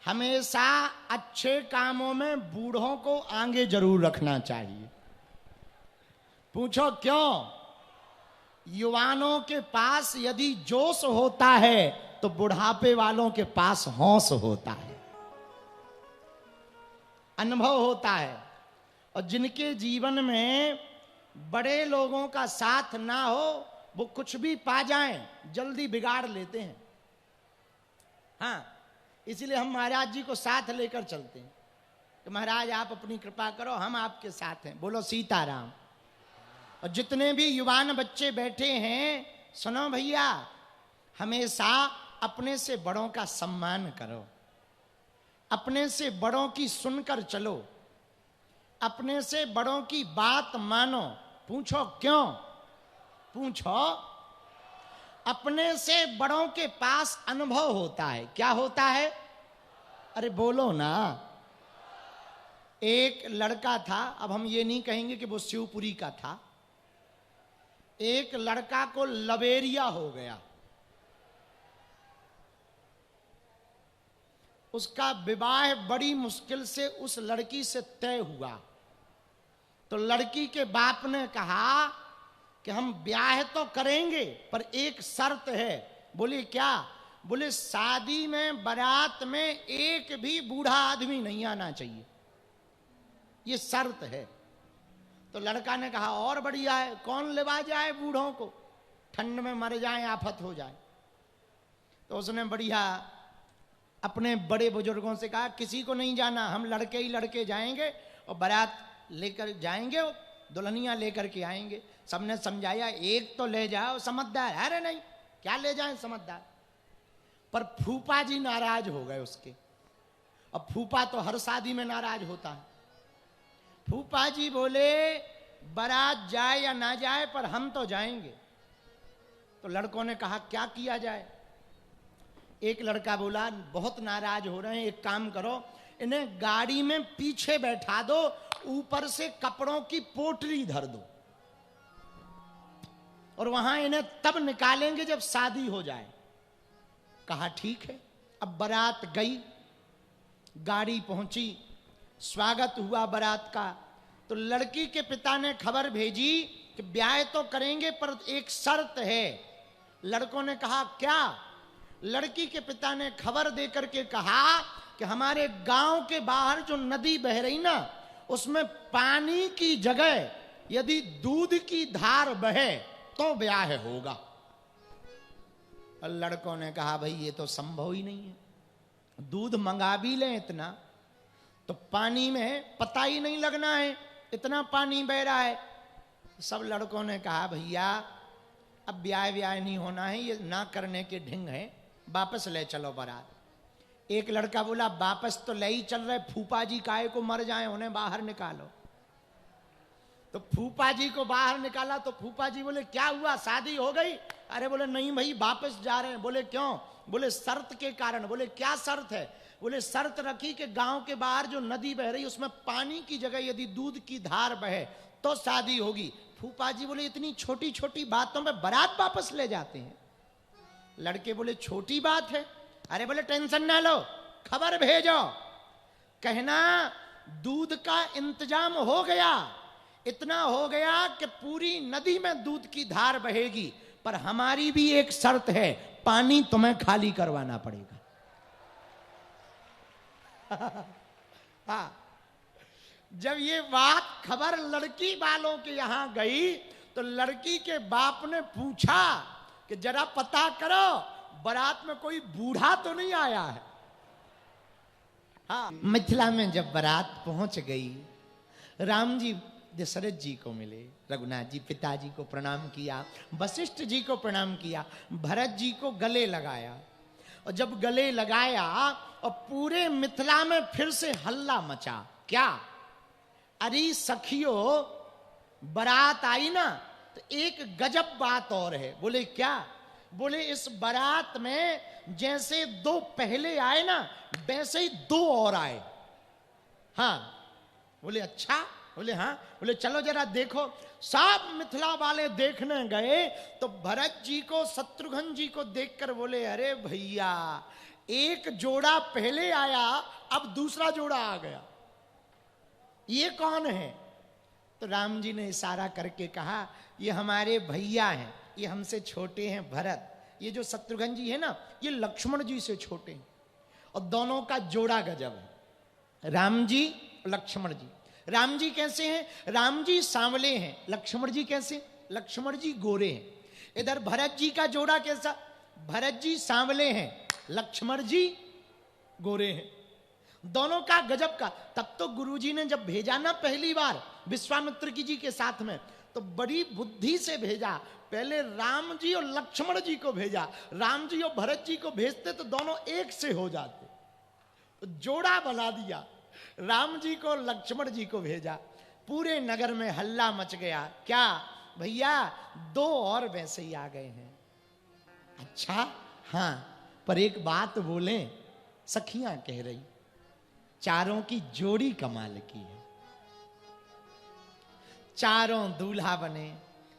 हमेशा अच्छे कामों में बूढ़ों को आगे जरूर रखना चाहिए। पूछो क्यों? युवानों के पास यदि जोश होता है तो बुढ़ापे वालों के पास होश होता है, अनुभव होता है। और जिनके जीवन में बड़े लोगों का साथ ना हो वो कुछ भी पा जाएं जल्दी बिगाड़ लेते हैं। हाँ, इसीलिए हम महाराज जी को साथ लेकर चलते हैं कि महाराज आप अपनी कृपा करो, हम आपके साथ हैं। बोलो सीताराम। और जितने भी युवान बच्चे बैठे हैं, सुनो भैया, हमेशा अपने से बड़ों का सम्मान करो, अपने से बड़ों की सुनकर चलो, अपने से बड़ों की बात मानो। पूछो क्यों? पूछो। अपने से बड़ों के पास अनुभव होता है। क्या होता है? अरे बोलो ना। एक लड़का था, अब हम ये नहीं कहेंगे कि वो शिवपुरी का था। एक लड़का को लवेरिया हो गया, उसका विवाह बड़ी मुश्किल से उस लड़की से तय हुआ। तो लड़की के बाप ने कहा कि हम ब्याह तो करेंगे पर एक शर्त है। बोले क्या? बोले शादी में बारात में एक भी बूढ़ा आदमी नहीं आना चाहिए, ये शर्त है। तो लड़का ने कहा और बढ़िया है, कौन लेवा जाए बूढ़ों को, ठंड में मर जाए, आफत हो जाए। तो उसने बढ़िया अपने बड़े बुजुर्गों से कहा किसी को नहीं जाना, हम लड़के ही लड़के जाएंगे और बारात लेकर जाएंगे, दुल्हनिया लेकर के आएंगे। सबने समझाया एक तो ले जाओ समझदार। अरे नहीं, क्या ले जाएं समझदार। पर फूफा जी नाराज हो गए उसके। अब फूफा तो हर शादी में नाराज होता है। फूफा जी बोले बारात जाए या ना जाए पर हम तो जाएंगे। तो लड़कों ने कहा क्या किया जाए। एक लड़का बोला बहुत नाराज हो रहे हैं, एक काम करो, इन्हें गाड़ी में पीछे बैठा दो, ऊपर से कपड़ों की पोटली धर दो और वहां इन्हें तब निकालेंगे जब शादी हो जाए। कहा ठीक है। अब बारात गई, गाड़ी पहुंची, स्वागत हुआ बारात का। तो लड़की के पिता ने खबर भेजी कि ब्याह तो करेंगे पर एक शर्त है। लड़कों ने कहा क्या? लड़की के पिता ने खबर देकर के कहा कि हमारे गांव के बाहर जो नदी बह रही ना, उसमें पानी की जगह यदि दूध की धार बहे तो ब्याह होगा। और लड़कों ने कहा भाई ये तो संभव ही नहीं है, दूध मंगा भी लें इतना तो पानी में पता ही नहीं लगना है, इतना पानी बह रहा है। सब लड़कों ने कहा भैया अब ब्याह नहीं होना है, ये ना करने के ढिंग है, वापस ले चलो बारात। एक लड़का बोला वापस तो ले ही चल रहे, फूफा जी काहे को मर जाए, उन्हें बाहर निकालो। तो फूफा जी को बाहर निकाला तो फूफा जी बोले क्या हुआ, शादी हो गई? अरे बोले नहीं भाई वापस जा रहे हैं। बोले क्यों? बोले शर्त के कारण। बोले क्या शर्त है? बोले शर्त रखी कि गांव के बाहर जो नदी बह रही उसमें पानी की जगह यदि दूध की धार बहे तो शादी होगी। फूफा जी बोले इतनी छोटी छोटी बातों में बारात वापस ले जाते हैं। लड़के बोले छोटी बात है। अरे बोले टेंशन ना लो, खबर भेजो, कहना दूध का इंतजाम हो गया, इतना हो गया कि पूरी नदी में दूध की धार बहेगी, पर हमारी भी एक शर्त है, पानी तुम्हें खाली करवाना पड़ेगा। हाँ, जब ये बात खबर लड़की वालों के यहां गई तो लड़की के बाप ने पूछा कि जरा पता करो बारात में कोई बूढ़ा तो नहीं आया है। हाँ, मिथिला में जब बारात पहुंच गई, राम जी दशरथ जी को मिले, रघुनाथ जी पिताजी को प्रणाम किया, वशिष्ठ जी को प्रणाम किया, भरत जी को गले लगाया। और जब गले लगाया और पूरे मिथिला में फिर से हल्ला मचा। क्या? अरे सखियों बारात आई ना तो एक गजब बात और है। बोले क्या? बोले इस बारात में जैसे दो पहले आए ना वैसे ही दो और आए। हाँ। बोले अच्छा? बोले हाँ। बोले चलो जरा देखो। सब मिथिला वाले देखने गए तो भरत जी को शत्रुघ्न जी को देखकर बोले अरे भैया एक जोड़ा पहले आया, अब दूसरा जोड़ा आ गया, ये कौन है? तो राम जी ने इशारा करके कहा, ये हमारे भैया हैं, ये हमसे छोटे हैं भरत। ये जो शत्रुघ्न जी है ना, ये लक्ष्मण जी से छोटे हैं, और दोनों का जोड़ा गजब है, राम जी लक्ष्मण जी। राम जी कैसे हैं? राम जी सांवले हैं। लक्ष्मण जी कैसे? लक्ष्मण जी गोरे हैं। इधर भरत जी का जोड़ा कैसा? भरत जी सांवले हैं, लक्ष्मण जी गोरे हैं। दोनों का गजब का। तब तो गुरुजी ने जब भेजा ना पहली बार विश्वामित्र जी के साथ में, तो बड़ी बुद्धि से भेजा। पहले राम जी और लक्ष्मण जी को भेजा। राम जी और भरत जी को भेजते तो दोनों एक से हो जाते, तो जोड़ा बना दिया। राम जी को लक्ष्मण जी को भेजा। पूरे नगर में हल्ला मच गया, क्या भैया दो और वैसे ही आ गए हैं? अच्छा हाँ, पर एक बात बोलें, सखियां कह रही, चारों की जोड़ी कमाल की है। चारों दूल्हा बने।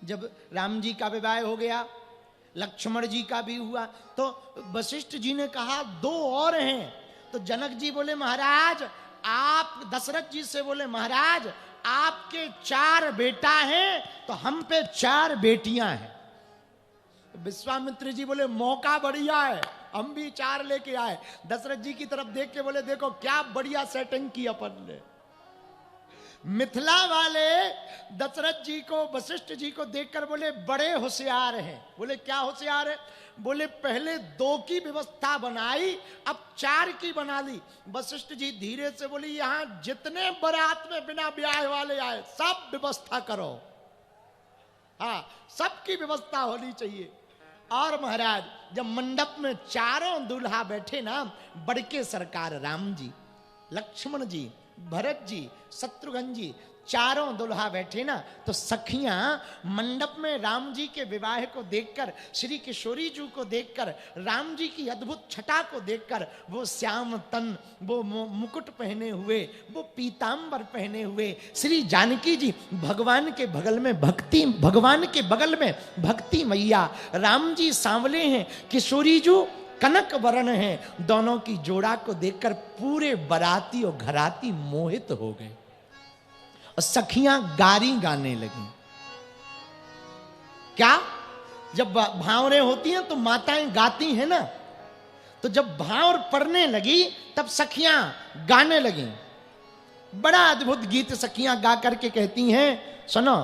जब राम जी का विवाह हो गया, लक्ष्मण जी का भी हुआ, तो वशिष्ठ जी ने कहा दो और हैं। तो जनक जी बोले महाराज आप, दशरथ जी से बोले महाराज आपके 4 बेटा हैं, तो हम पे 4 बेटियां हैं। विश्वामित्र जी बोले मौका बढ़िया है, हम भी 4 लेके आए। दशरथ जी की तरफ देख के बोले देखो क्या बढ़िया सेटिंग की अपन ने। मिथिला वाले दशरथ जी को, वशिष्ठ जी को देखकर बोले बड़े होशियार हैं। बोले क्या होशियार है? बोले पहले 2 की व्यवस्था बनाई, अब 4 की बना ली। वशिष्ठ जी धीरे से बोले यहां जितने बारात में बिना ब्याह वाले आए सब व्यवस्था करो, हाँ सबकी व्यवस्था होनी चाहिए। और महाराज जब मंडप में चारों दूल्हा बैठे ना, बड़के सरकार राम जी, लक्ष्मण जी, भरत जी, शत्रुघ्न जी, चारों दूल्हा बैठे ना, तो सखियां मंडप में राम जी के विवाह को देखकर, श्री किशोरी जी को देखकर, राम जी की अद्भुत छटा को देखकर, वो श्याम तन, वो मुकुट पहने हुए, वो पीतांबर पहने हुए श्री जानकी जी भगवान के बगल में भक्ति, भगवान के बगल में भक्ति मैया, राम जी सांवले हैं, किशोरी जी कनक वर्ण है। दोनों की जोड़ा को देखकर पूरे बाराती और घराती मोहित हो गए, और सखियां गारी गाने लगी। क्या? जब भावरें होती हैं तो माताएं गाती हैं ना, तो जब भावर पड़ने लगी तब सखियां गाने लगी। बड़ा अद्भुत गीत सखियां गा करके कहती हैं, सुनो